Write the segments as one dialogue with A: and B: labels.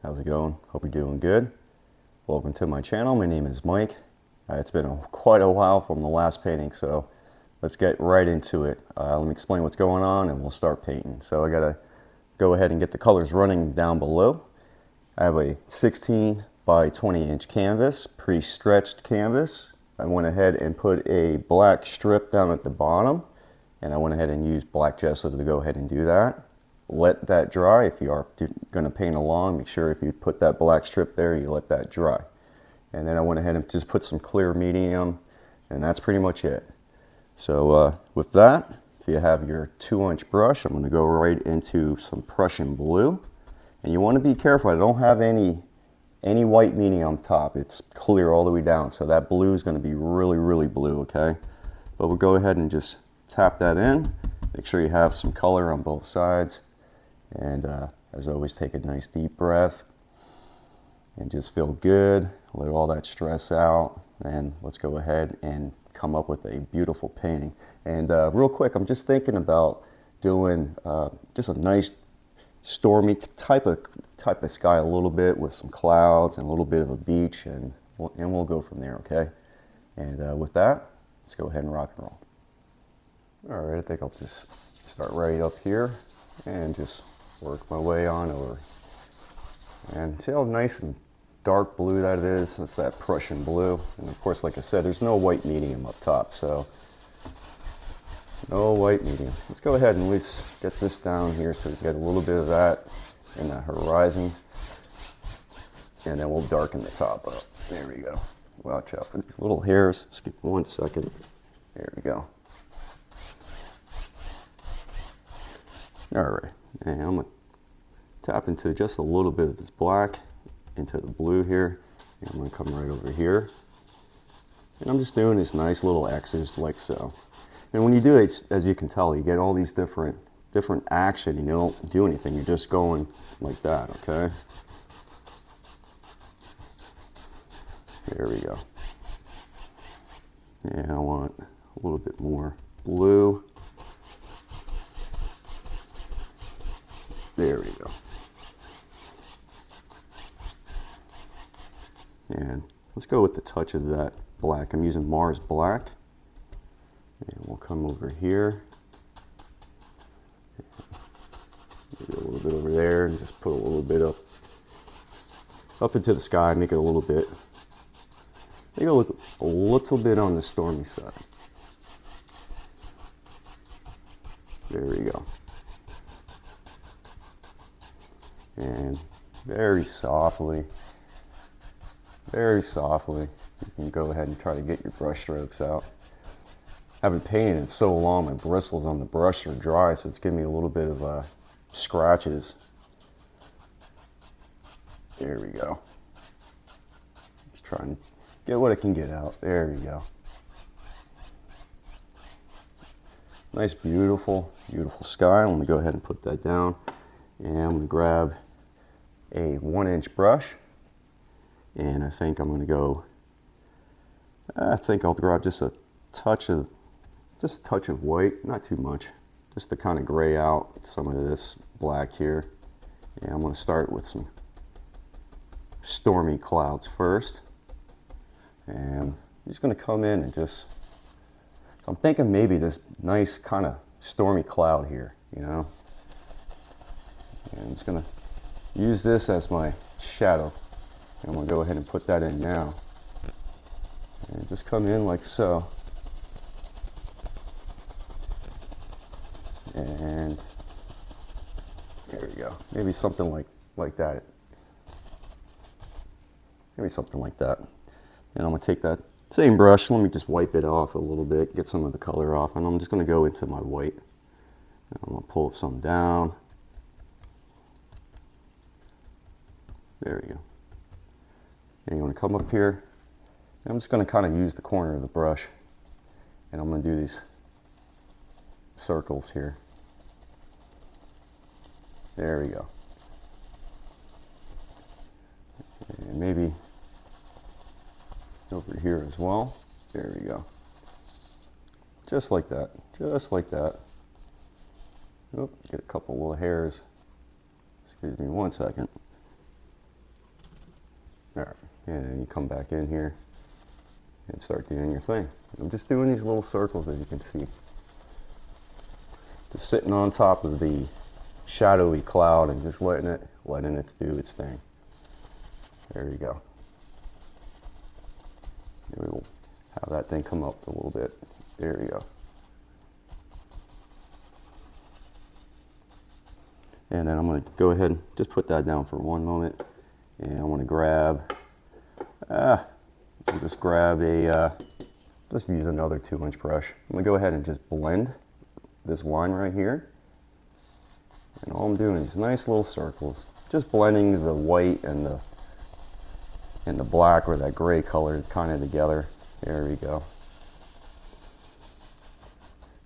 A: How's it going? Hope you're doing good. Welcome to my channel. My name is Mike. It's been quite a while from the last painting, so let's get right into it. Let me explain what's going on and we'll start painting. So I gotta go ahead and get the colors running down below. I have a 16 by 20 inch canvas, pre-stretched canvas. I went ahead and put a black strip down at the bottom, and I went ahead and used black gesso to go ahead and do that. Let that dry. If you are going to paint along, make sure if you put that black strip there, you let that dry. And then I went ahead and just put some clear medium, and that's pretty much it. So with that, if you have your 2-inch brush, I'm going to go right into some Prussian Blue. And you want to be careful. I don't have any white medium on top. It's clear all the way down. So that blue is going to be really, really blue, okay? But we'll go ahead and just tap that in. Make sure you have some color on both sides. And as always, take a nice deep breath and just feel good. Let all that stress out. And let's go ahead and come up with a beautiful painting. And real quick, I'm just thinking about doing just a nice stormy type of sky, a little bit with some clouds and a little bit of a beach, and we'll go from there, okay? And with that, let's go ahead and rock and roll. All right, I think I'll just start right up here and just work my way on over. And see how nice and dark blue that is? That's that Prussian blue. And of course, like I said, there's no white medium up top, so no white medium. Let's go ahead and at least get this down here so we get a little bit of that in the horizon. And then we'll darken the top up. There we go. Watch out for these little hairs. Skip 1 second. There we go. All right, and I'm gonna tap into just a little bit of this black into the blue here. And I'm gonna come right over here. And I'm just doing these nice little X's like so. And when you do it, as you can tell, you get all these different action, and you don't do anything. You're just going like that, okay? There we go. And I want a little bit more blue. There we go. And let's go with the touch of that black. I'm using Mars Black. And we'll come over here. Maybe a little bit over there, and just put a little bit up into the sky. Make it a little bit. Make it look a little bit on the stormy side. There we go. And very softly, you can go ahead and try to get your brush strokes out. I haven't painted in so long, my bristles on the brush are dry, so it's giving me a little bit of scratches. There we go. Just trying to get what I can get out. There we go. Nice, beautiful, beautiful sky. Let me go ahead and put that down. And I'm going to grab a 1-inch brush, and I think I'm going to go, I think I'll grab just a touch of white, not too much, just to kind of gray out some of this black here. And I'm going to start with some stormy clouds first. And I'm just going to come in and just, so I'm thinking maybe this nice kind of stormy cloud here, you know. And I'm just going to use this as my shadow. And I'm going to go ahead and put that in now. And just come in like so. And there we go. Maybe something like that. Maybe something like that. And I'm going to take that same brush. Let me just wipe it off a little bit, get some of the color off. And I'm just going to go into my white. And I'm going to pull some down. There we go. And you want to come up here. I'm just going to kind of use the corner of the brush, and I'm going to do these circles here. There we go. And maybe over here as well. There we go. Just like that. Just like that. Oop, get a couple little hairs. Excuse me 1 second. And then you come back in here and start doing your thing. I'm just doing these little circles, as you can see. Just sitting on top of the shadowy cloud and just letting it do its thing. There you go. And we'll have that thing come up a little bit. There you go. And then I'm going to go ahead and just put that down for one moment. And I want to grab, I'll just grab a, just use another 2-inch brush. I'm going to go ahead and just blend this line right here. And all I'm doing is nice little circles. Just blending the white and the black or that gray color kind of together. There we go.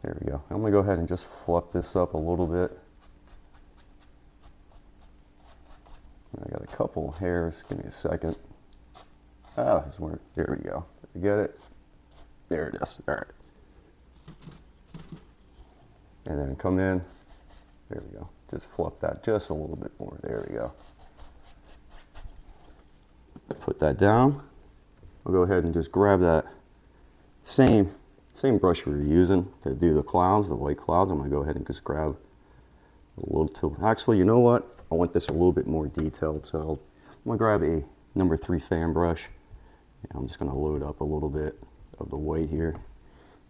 A: There we go. I'm going to go ahead and just fluff this up a little bit. I got a couple hairs. Give me a second. Ah, there we go. You get it? There it is. All right. And then come in. There we go. Just fluff that just a little bit more. There we go. Put that down. I'll go ahead and just grab that same brush we were using to do the clouds, the white clouds. I'm going to go ahead and just grab a little actually, you know what? I want this a little bit more detailed, so I'm going to grab a number 3 fan brush. And I'm just going to load up a little bit of the white here.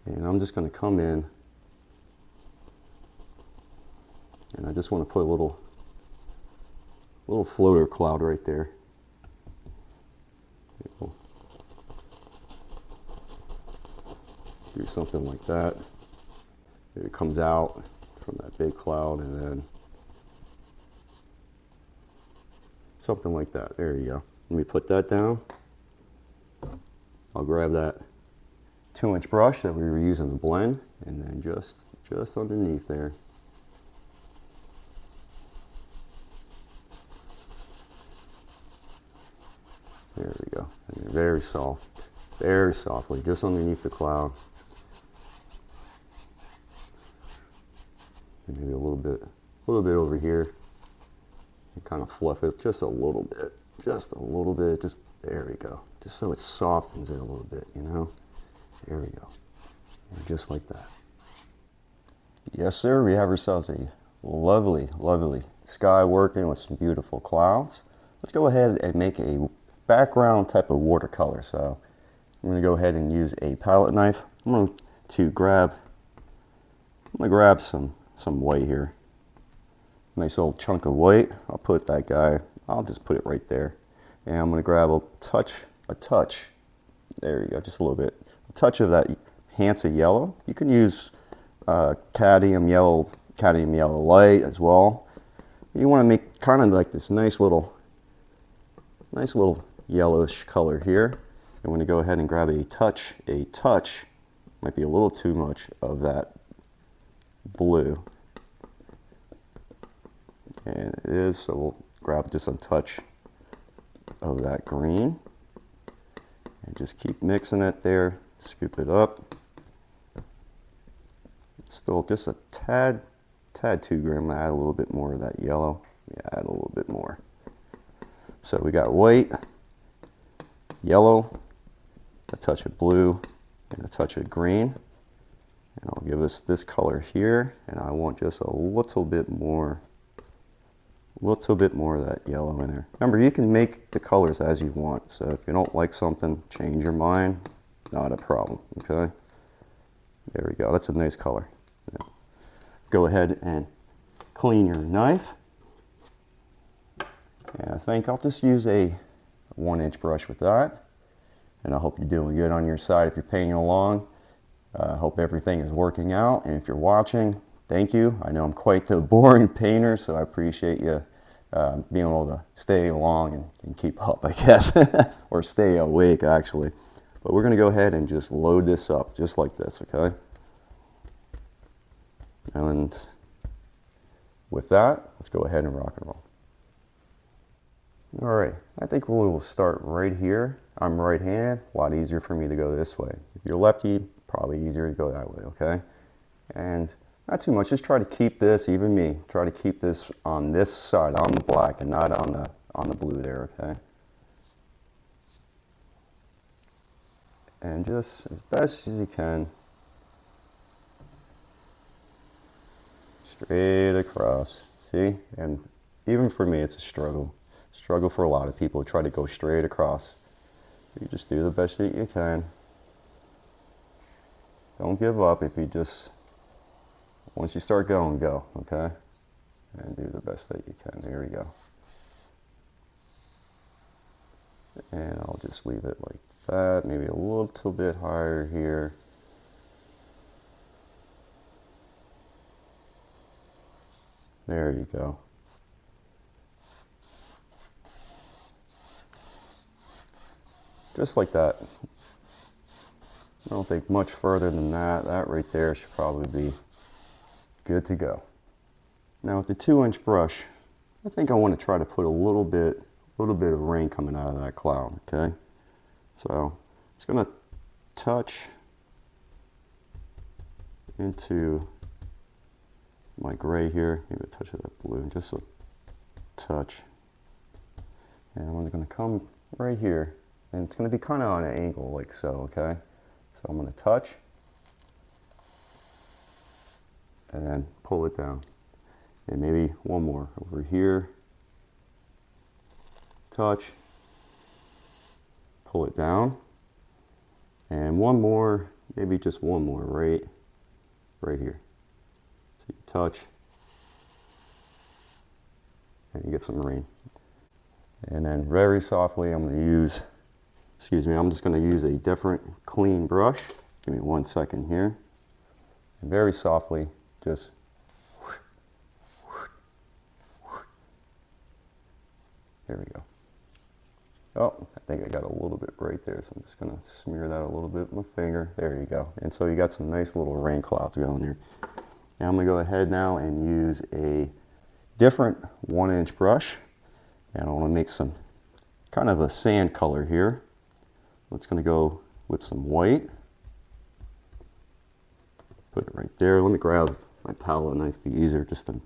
A: And I'm just going to come in and I just want to put a little floater cloud right there. Do something like that. It comes out from that big cloud and then something like that. There you go. Let me put that down. I'll grab that 2-inch brush that we were using to blend and then just underneath there. There we go. And very softly, just underneath the cloud. And maybe a little bit over here. And kind of fluff it just a little bit, just there we go. Just so it softens it a little bit, you know. There we go. And just like that. Yes, sir. We have ourselves a lovely, lovely sky working with some beautiful clouds. Let's go ahead and make a background type of watercolor. So I'm going to go ahead and use a palette knife. I'm going to grab some white here. Nice old chunk of white. I'll just put it right there. And I'm going to grab a touch, there you go, just a little bit. A touch of that Hansa Yellow. You can use cadmium yellow light as well. You want to make kind of like this nice little yellowish color here. I'm going to go ahead and grab a touch, might be a little too much of that blue. And it is, so we'll grab just a touch of that green. And just keep mixing it there, scoop it up. It's still just a tad too green. I'm going to add a little bit more of that yellow. Yeah, add a little bit more. So we got white, yellow, a touch of blue, and a touch of green. And I'll give us this color here, and I want just a little bit more of that yellow in there. Remember, you can make the colors as you want, so if you don't like something, change your mind, not a problem, okay? There we go, that's a nice color. Yeah. Go ahead and clean your knife. And I think I'll just use a 1-inch brush with that. And I hope you're doing good on your side if you're painting along. I hope everything is working out. And if you're watching, thank you. I know I'm quite the boring painter, so I appreciate you being able to stay along and keep up, I guess. Or stay awake, actually. But we're going to go ahead and just load this up, just like this, okay? And with that, let's go ahead and rock and roll. All right, I think we will start right here. I'm right-handed, a lot easier for me to go this way. If you're lefty, probably easier to go that way, okay? And not too much, just try to keep this, even me, try to keep this on this side, on the black, and not on the blue there, okay? And just as best as you can, straight across. See? And even for me, it's a struggle. Struggle for a lot of people. Try to go straight across. You just do the best that you can. Don't give up. If you just, once you start going, go, okay? And do the best that you can. There we go. And I'll just leave it like that, maybe a little bit higher here. There you go. Just like that. I don't think much further than that. That right there should probably be good to go. Now with the 2-inch brush, I think I want to try to put a little bit of rain coming out of that cloud, okay? So I'm just going to touch into my gray here, maybe a touch of that blue, just a touch. And I'm going to come right here, and it's going to be kind of on an angle like so, okay? So I'm going to touch, and then pull it down. And maybe one more over here, touch, pull it down, and one more, maybe just one more right here. So you touch, and you get some rain. And then very softly, I'm going to use, I'm just going to use a different clean brush. Give me 1 second here. And very softly, just there we go. Oh, I think I got a little bit right there, so I'm just going to smear that a little bit with my finger. There you go. And so you got some nice little rain clouds going there. Now I'm going to go ahead now and use a different 1-inch brush. And I want to make some kind of a sand color here. It's going to go with some white. Put it right there. Let me grab my palette knife, be easier just to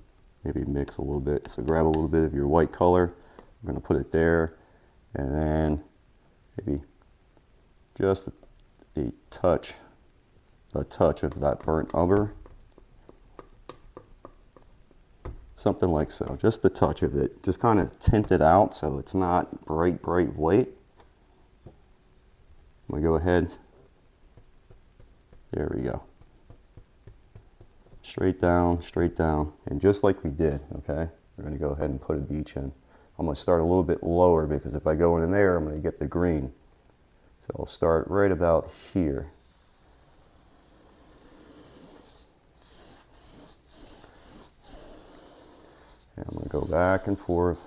A: maybe mix a little bit. So grab a little bit of your white color. I'm going to put it there. And then maybe just a touch of that burnt umber. Something like so, just a touch of it. Just kind of tint it out so it's not bright white. I'm gonna go ahead. There we go. Straight down, and just like we did, okay? We're gonna go ahead and put a beach in. I'm gonna start a little bit lower because if I go in there, I'm gonna get the green. So I'll start right about here. And I'm going to go back and forth.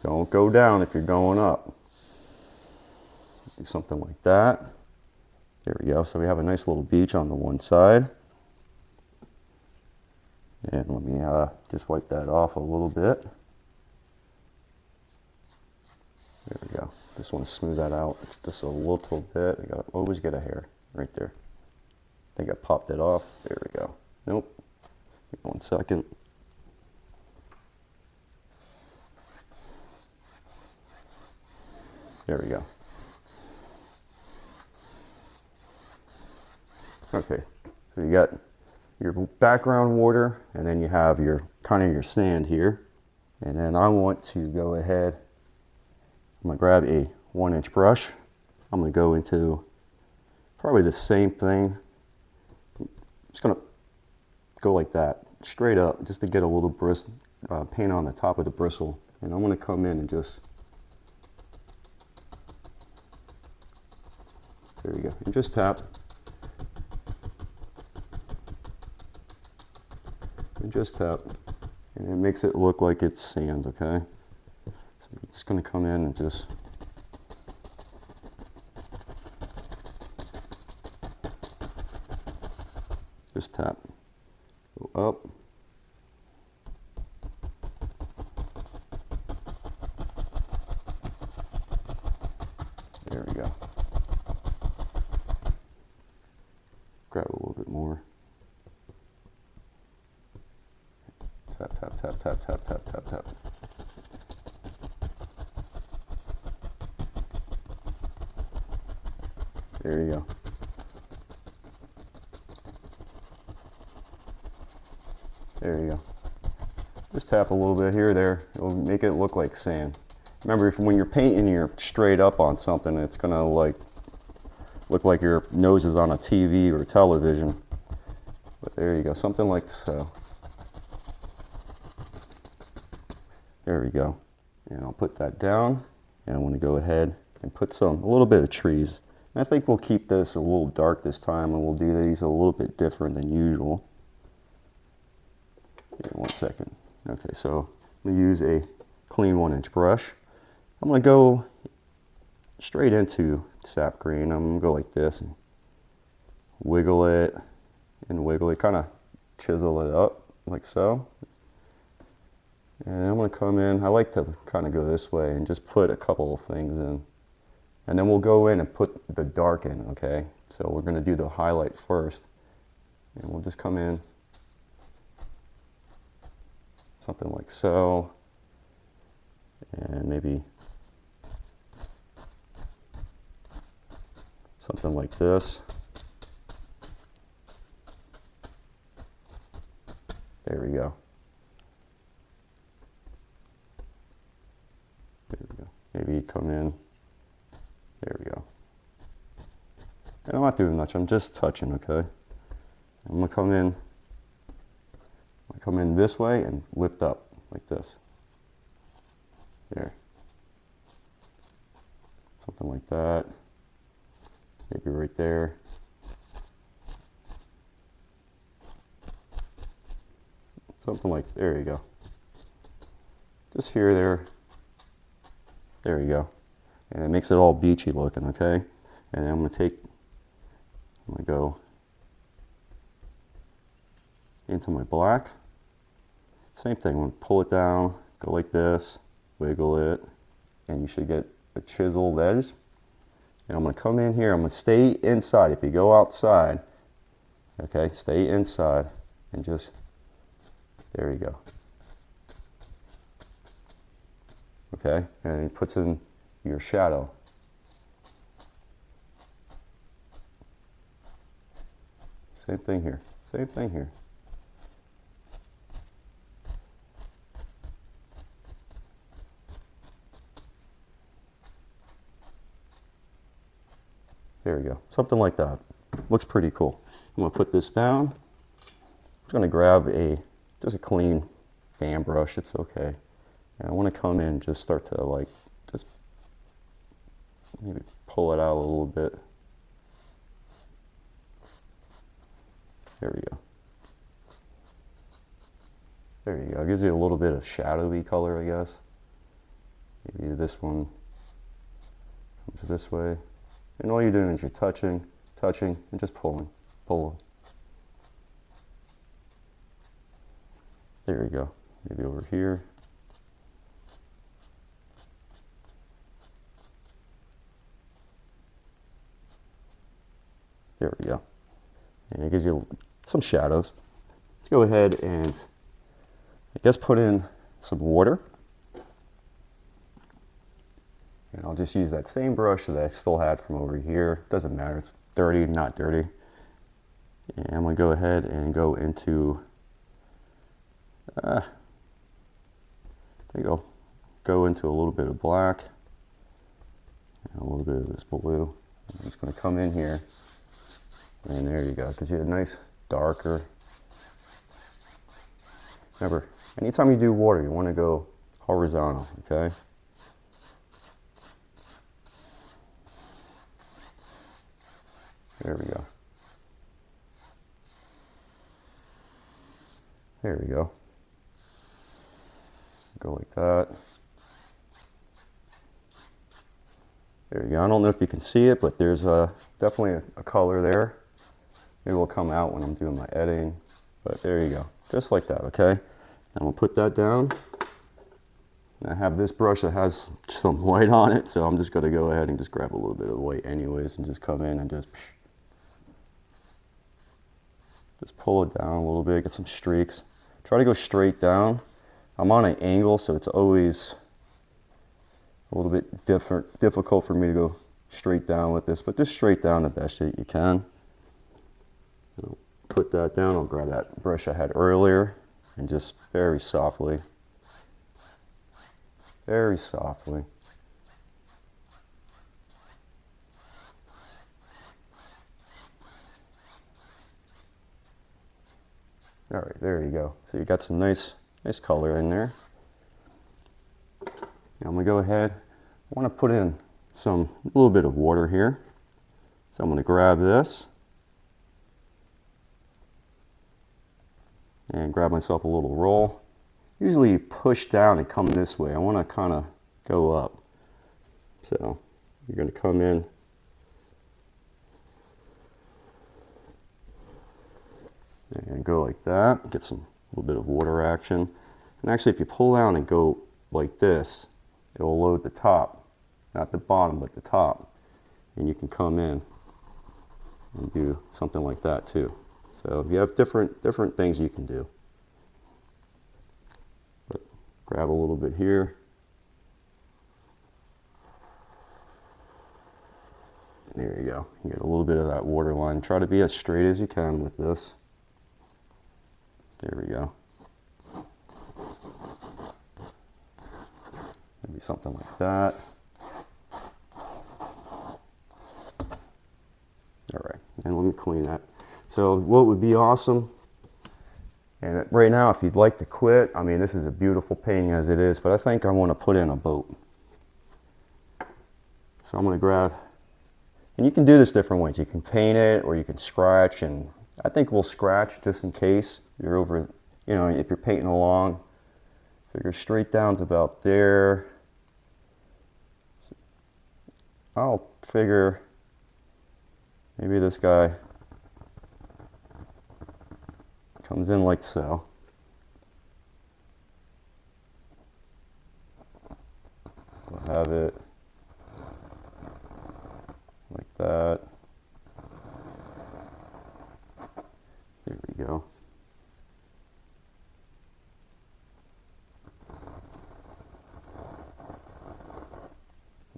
A: Don't go down if you're going up. Do something like that. There we go. So we have a nice little beach on the one side. And let me just wipe that off a little bit. There we go. Just want to smooth that out just a little bit. I always get a hair right there. I think I popped it off. There we go. Nope. Give me 1 second. There we go. Okay, so you got your background water, and then you have your kind of your sand here. And then I want to go ahead, I'm gonna grab a 1-inch brush. I'm gonna go into probably the same thing. I'm just gonna go like that, straight up, just to get a little paint on the top of the bristle. And I'm gonna come in and just, there we go, and just tap. And just tap, and it makes it look like it's sand, okay? So I'm just gonna come in and just tap, go up, there we go. Grab a little bit more. Tap, tap, tap, tap, tap, tap, tap, tap. There you go. There you go. Just tap a little bit here or there. It'll make it look like sand. Remember, when you're painting, you're straight up on something, it's gonna like look like your nose is on a TV or television. But there you go, something like so. There we go. And I'll put that down. And I want to go ahead and put a little bit of trees. And I think we'll keep this a little dark this time, and we'll do these a little bit different than usual. Here, 1 second. Okay, so I'm gonna use a clean 1-inch brush. I'm gonna go straight into Sap Green. I'm gonna go like this and wiggle it and wiggle it, kind of chisel it up like so. And I'm gonna come in, I like to kind of go this way and just put a couple of things in. And then we'll go in and put the dark in, okay? So we're gonna do the highlight first. And we'll just come in, something like so. And maybe something like this. There we go. There we go. Maybe come in. There we go. And I'm not doing much, I'm just touching, okay? I'm gonna come in this way and lift up like this. There. Something like that. Maybe right there. Something like, there you go. Just here, there. There you go. And it makes it all beachy looking, okay? And then I'm gonna go into my black. Same thing, I'm gonna pull it down, go like this, wiggle it, and you should get a chiseled edge. And I'm gonna come in here, I'm gonna stay inside. If you go outside, okay, stay inside and just, there you go. Okay, and it puts in your shadow. Same thing here, same thing here. There we go, something like that. Looks pretty cool. I'm gonna put this down. I'm gonna grab just a clean fan brush, it's okay. And I wanna come in and just start to like, just maybe pull it out a little bit. There we go. There you go, it gives you a little bit of shadowy color, I guess. Maybe this one comes this way. And all you're doing is you're touching, and just pulling. There you go. Maybe over here. There we go. And it gives you some shadows. Let's go ahead and, I guess, put in some water. And I'll just use that same brush that I still had from over here. Doesn't matter, it's dirty, not dirty. And I'm gonna go ahead and go into, I think I'll go into a little bit of black and a little bit of this blue. I'm just gonna come in here, and there you go, because you have a nice darker. Remember, anytime you do water, you wanna go horizontal, okay? There we go. There we go. Go like that. There you go. I don't know if you can see it, but there's definitely a color there. Maybe it will come out when I'm doing my editing, but there you go. Just like that, okay? And we'll put that down. And I have this brush that has some white on it, so I'm just gonna go ahead and just grab a little bit of white anyways and just come in and just pull it down a little bit, get some streaks. Try to go straight down. I'm on an angle, so it's always a little bit difficult for me to go straight down with this, but just straight down the best that you can. I'll put that down. I'll grab that brush I had earlier and just very softly, very softly. All right, there you go. So you got some nice color in there. Now I'm gonna go ahead. I want to put in a little bit of water here. So I'm gonna grab this and grab myself a little roll. Usually you push down and come this way. I want to kind of go up. So you're going to come in and go like that. Get a little bit of water action. And actually, if you pull down and go like this, it will load the top, not the bottom, but the top. And you can come in and do something like that too. So you have different things you can do. But grab a little bit here. There you go. You get a little bit of that water line. Try to be as straight as you can with this. There we go. Maybe something like that. All right, and let me clean that. So what would be awesome, and right now if you'd like to quit, I mean this is a beautiful painting as it is, but I think I want to put in a boat. So I'm going to grab, and you can do this different ways. You can paint it or you can scratch, and I think we'll scratch just in case you're over, you know, if you're painting along. Figure straight down's about there. I'll figure maybe this guy comes in like so. We'll have it like that. There we go.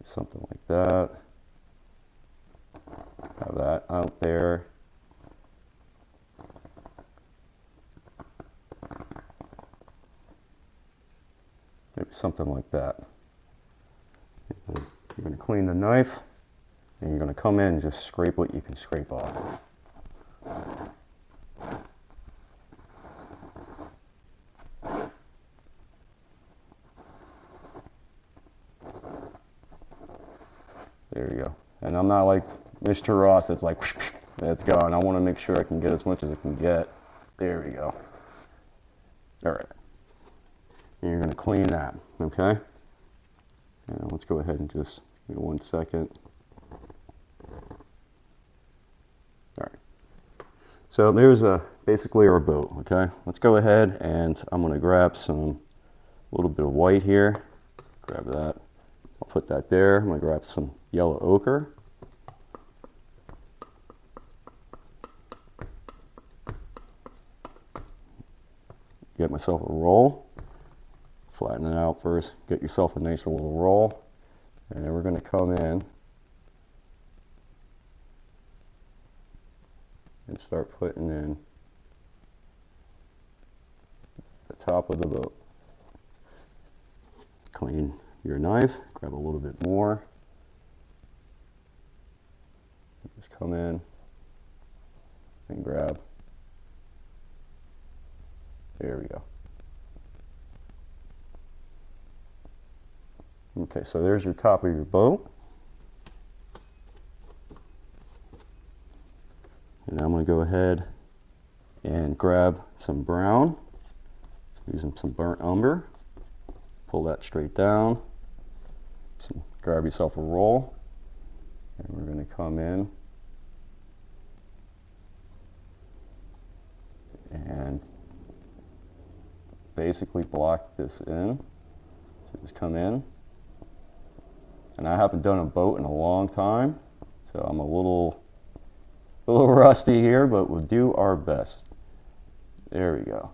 A: Something like that. Have that out there. Maybe something like that. You're going to clean the knife, and you're going to come in and just scrape what you can scrape off. There you go. And I'm not like Mr. Ross that's like, that's gone. I want to make sure I can get as much as I can get. There we go. All right. And you're going to clean that, okay? And let's go ahead and just give me 1 second. All right. So there's basically our boat, okay? Let's go ahead and I'm going to grab a little bit of white here. Grab that. I'll put that there. I'm going to grab some yellow ochre. Get myself a roll. Flatten it out first. Get yourself a nice little roll. And then we're going to come in and start putting in the top of the boat. Clean your knife. Grab a little bit more. Just come in and grab. There we go. Okay, so there's your top of your boat. And I'm going to go ahead and grab some brown, using some burnt umber. Pull that straight down. Grab yourself a roll. And we're going to come in and basically block this in. So just come in. And I haven't done a boat in a long time, so I'm a little rusty here, but we'll do our best. There we go.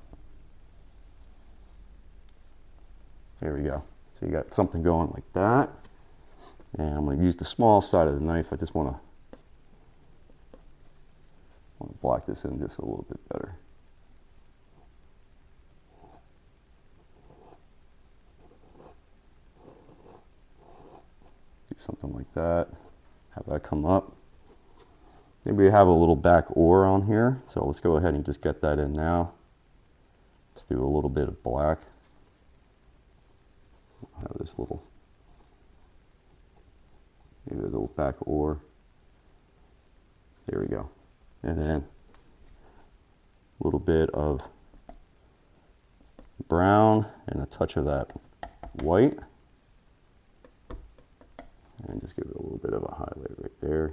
A: There we go. So you got something going like that. And I'm going to use the small side of the knife. I just want to block this in just a little bit better. Do something like that. Have that come up. Maybe we have a little back oar on here, so let's go ahead and just get that in now. Let's do a little bit of black. I'll have this little, maybe a little back oar. There we go. And then a little bit of brown and a touch of that white. And just give it a little bit of a highlight right there.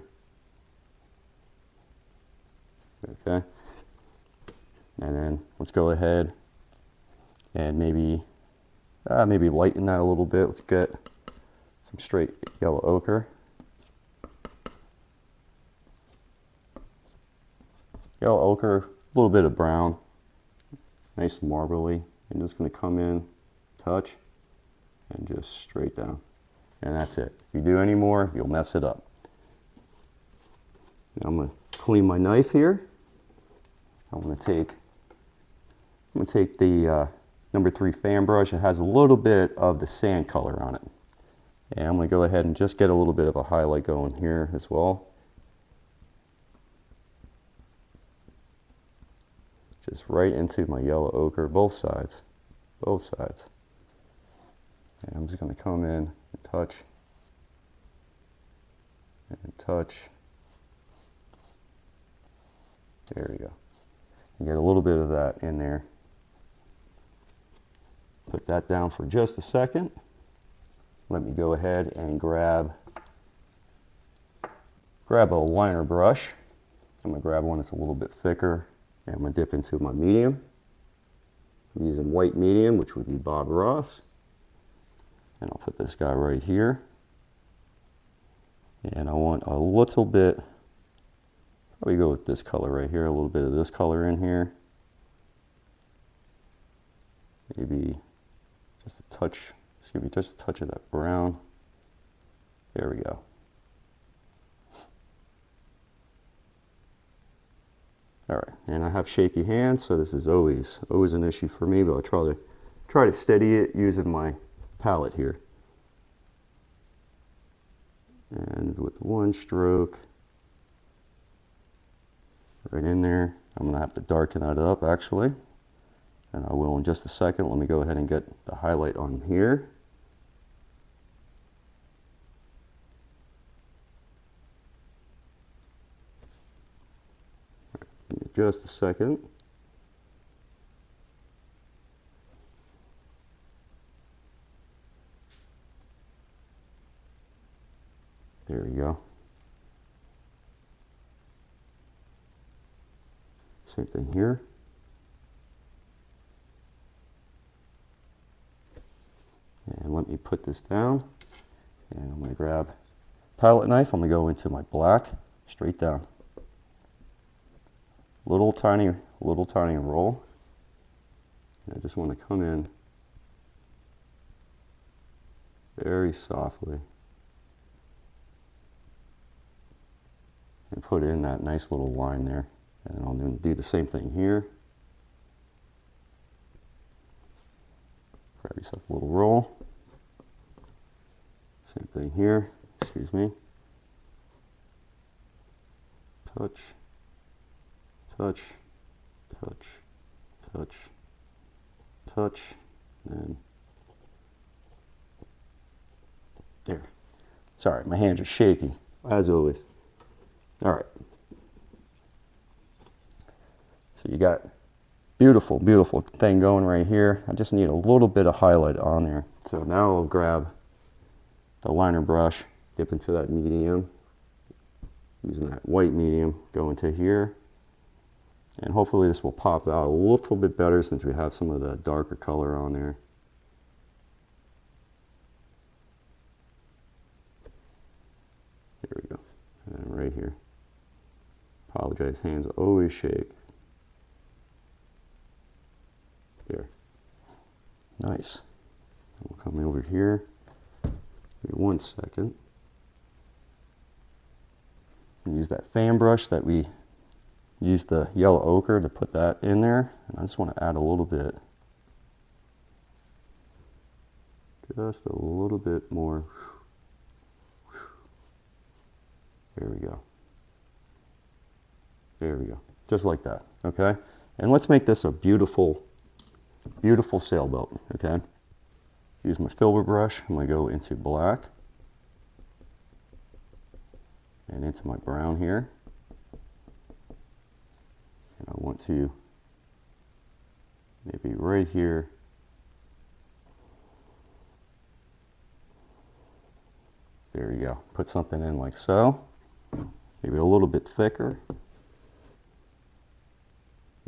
A: Okay. And then let's go ahead and maybe lighten that a little bit. Let's get some straight yellow ochre. Yellow ochre, a little bit of brown, nice marbly. I'm just going to come in, touch, and just straight down. And that's it. If you do any more, you'll mess it up. Now I'm going to clean my knife here. I'm going to take the number 3 fan brush. It has a little bit of the sand color on it. And I'm going to go ahead and just get a little bit of a highlight going here as well. Just right into my yellow ochre, both sides. Both sides. And I'm just going to come in and touch. And touch. There we go. And get a little bit of that in there. Put that down for just a second. Let me go ahead and grab a liner brush. I'm going to grab one that's a little bit thicker. And I'm going to dip into my medium. I'm using white medium, which would be Bob Ross. And I'll put this guy right here. And I want a little bit, probably go with this color right here, a little bit of this color in here. Maybe just a touch, excuse me, just a touch of that brown. There we go. All right, and I have shaky hands, so this is always an issue for me, but I'll try to steady it using my palette here. And with one stroke, right in there. I'm going to have to darken that up actually, and I will in just a second. Let me go ahead and get the highlight on here. Just a second. There we go. Same thing here. And let me put this down. And I'm going to grab a palette knife. I'm going to go into my black, straight down. Little tiny roll. And I just want to come in very softly and put in that nice little line there. And then I'll do the same thing here. Grab yourself a little roll. Same thing here, excuse me. Touch, touch, touch, touch, touch, and there. Sorry, my hands are shaky, as always. All right. So you got beautiful, beautiful thing going right here. I just need a little bit of highlight on there. So now I'll grab the liner brush, dip into that medium, using that white medium, go into here. And hopefully this will pop out a little bit better since we have some of the darker color on there. There we go. And right here. Apologize, hands always shake. There. Nice. We'll come over here. Give me 1 second. and use that fan brush that we used the yellow ochre to put that in there. And I just want to add a little bit, just a little bit more. There we go. There we go. Just like that, okay? And let's make this a beautiful, beautiful sailboat, okay? Use my filbert brush. I'm going to go into black and into my brown here. And I want to maybe right here. There you go. Put something in like so. Maybe a little bit thicker.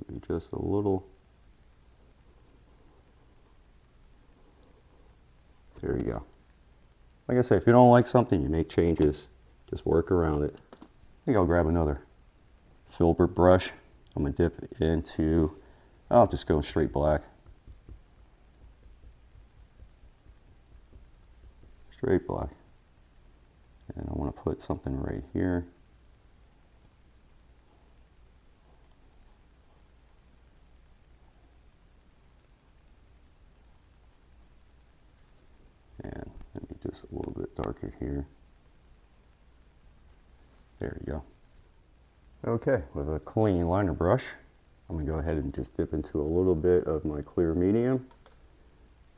A: Maybe just a little. There you go. Like I say, if you don't like something, you make changes. Just work around it. I think I'll grab another filbert brush. I'm going to dip into, I'll just go straight black. Straight black. And I want to put something right here. And maybe just a little bit darker here. There you go. Okay, with a clean liner brush, I'm going to go ahead and just dip into a little bit of my clear medium.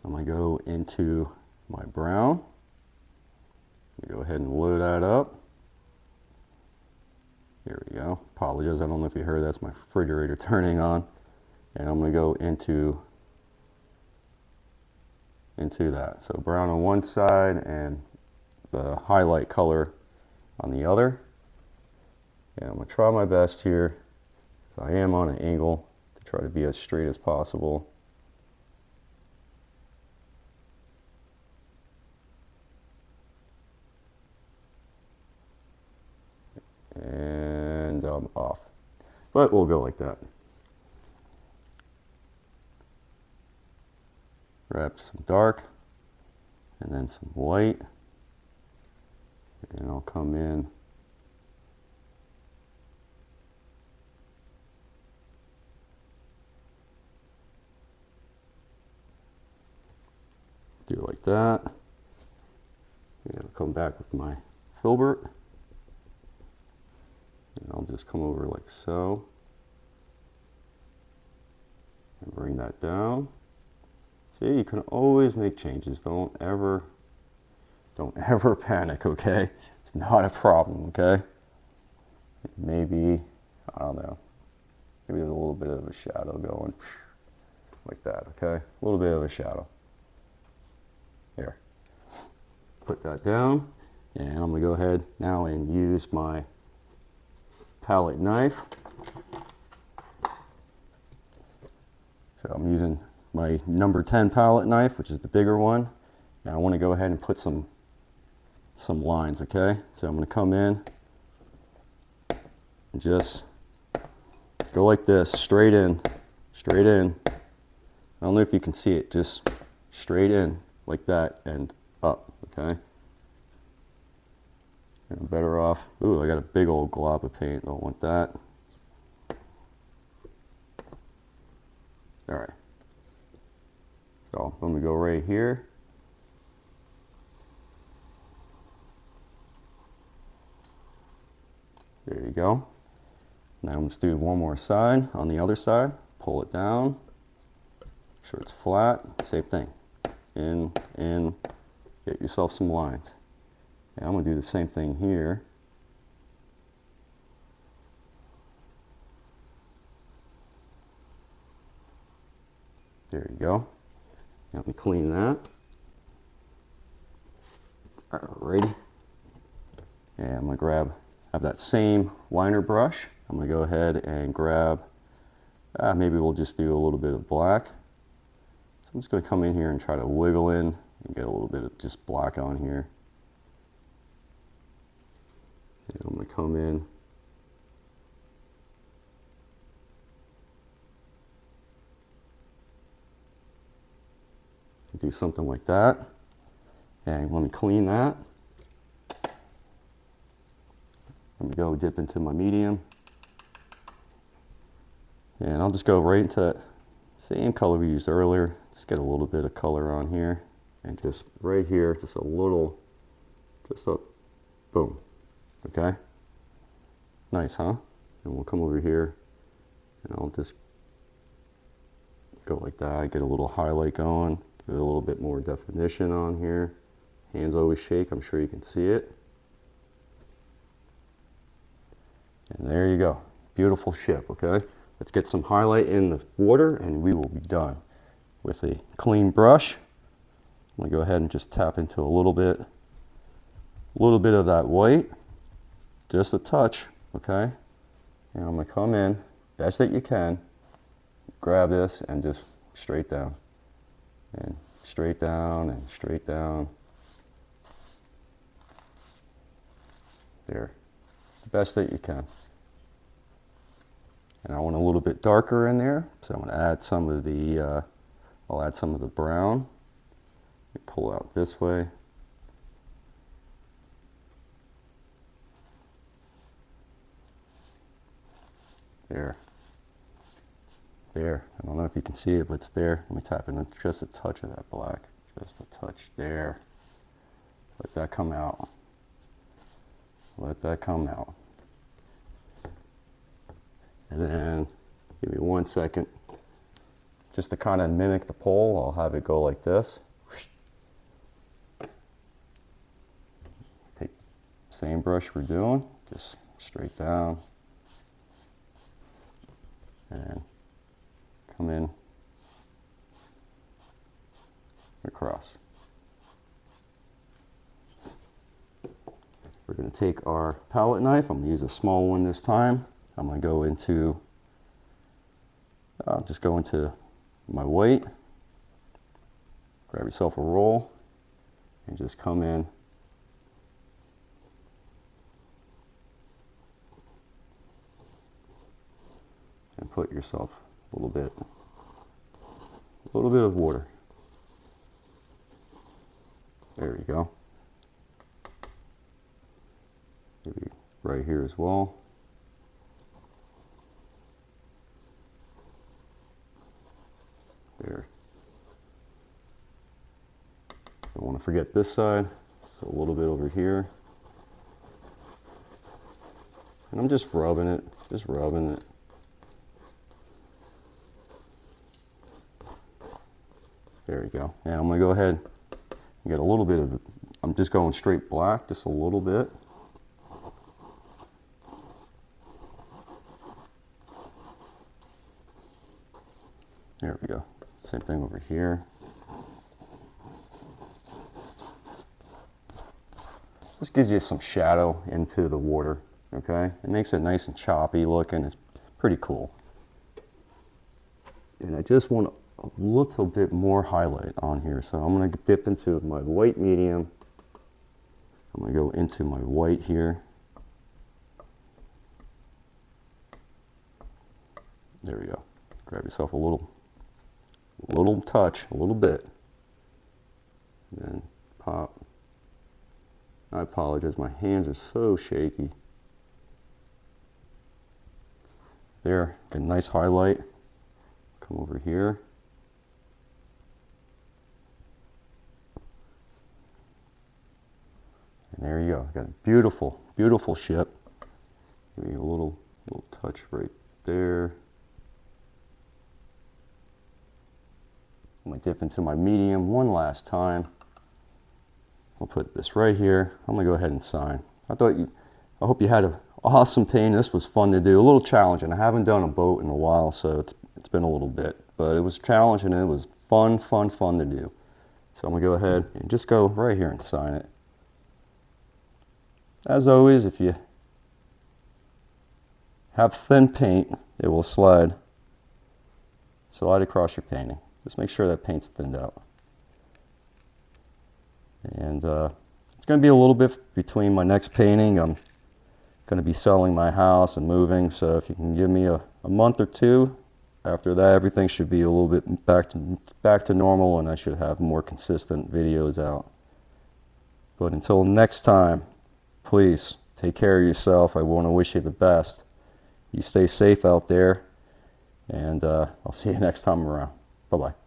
A: I'm going to go into my brown. Go ahead and load that up. There we go. Apologize, I don't know if you heard, that's my refrigerator turning on. And I'm going to go into that. So brown on one side and the highlight color on the other. And I'm going to try my best here, because I am on an angle, to try to be as straight as possible. And I'm off. But we'll go like that. Grab some dark and then some light. And I'll come in. Do it like that. And I'll come back with my filbert. And I'll just come over like so. And bring that down. See, you can always make changes. Don't ever panic, okay? It's not a problem, okay? Maybe, I don't know, maybe there's a little bit of a shadow going like that, okay? A little bit of a shadow. There. Put that down, and I'm gonna go ahead now and use my palette knife. So I'm using my number 10 palette knife, which is the bigger one. Now I want to go ahead and put some lines, okay? So I'm going to come in and just go like this, straight in, straight in. I don't know if you can see it, just straight in like that and up, okay? I'm better off. Ooh, I got a big old glob of paint, don't want that. All right. So I'm going to go right here. There you go. Now let's do one more side on the other side. Pull it down. Make sure it's flat. Same thing. In, get yourself some lines. And I'm going to do the same thing here. There you go. Now let me clean that. Alrighty. And I'm going to have that same liner brush. I'm going to go ahead and grab, maybe we'll just do a little bit of black. So I'm just going to come in here and try to wiggle in and get a little bit of just black on here. And I'm going to come in. Do something like that. And let me clean that. Let me go dip into my medium. And I'll just go right into that same color we used earlier. Just get a little bit of color on here. And just right here, just a little, just up, boom. Okay? Nice, huh? And we'll come over here and I'll just go like that, get a little highlight going, get a little bit more definition on here. Hands always shake, I'm sure you can see it. And there you go. Beautiful ship, okay? Let's get some highlight in the water and we will be done. With a clean brush, I'm gonna go ahead and just tap into a little bit of that white, just a touch, okay? And I'm gonna come in, best that you can, grab this and just straight down. And straight down and straight down. There, best that you can. And I want a little bit darker in there, so I'm gonna add some of the, I'll add some of the brown. Pull out this way. There. There. I don't know if you can see it, but it's there. Let me tap in just a touch of that black. Just a touch there. Let that come out. Let that come out. And then, give me 1 second. Just to kind of mimic the pole, I'll have it go like this. Take the same brush we're doing, just straight down. And come in across. We're going to take our palette knife. I'm going to use a small one this time. I'm going to go into, I'll just go into my white, grab yourself a roll, and just come in and put yourself a little bit of water. There you go. Maybe right here as well. There. Don't want to forget this side, so a little bit over here. And I'm just rubbing it, just rubbing it. There you go. And I'm going to go ahead and get a little bit of, I'm just going straight black, just a little bit. There we go. Same thing over here. This gives you some shadow into the water, okay? It makes it nice and choppy looking. It's pretty cool. And I just want a little bit more highlight on here. So I'm going to dip into my white medium. I'm going to go into my white here. There we go. Grab yourself a little touch, a little bit. And then pop. I apologize, my hands are so shaky. There, get a nice highlight. Come over here. And there you go. Got a beautiful, beautiful ship. Maybe a little touch right there. I'm going to dip into my medium one last time. I'll put this right here. I'm going to go ahead and sign. I hope you had an awesome painting. This was fun to do. A little challenging. I haven't done a boat in a while, so it's been a little bit. But it was challenging and it was fun to do. So I'm going to go ahead and just go right here and sign it. As always, if you have thin paint, it will slide across your painting. Just make sure that paint's thinned out. And it's going to be a little bit between my next painting. I'm going to be selling my house and moving, so if you can give me a month or two, after that everything should be a little bit back to normal and I should have more consistent videos out. But until next time, please Take care of yourself. I want to wish you the best. You stay safe out there, and I'll see you next time around. Bye-bye.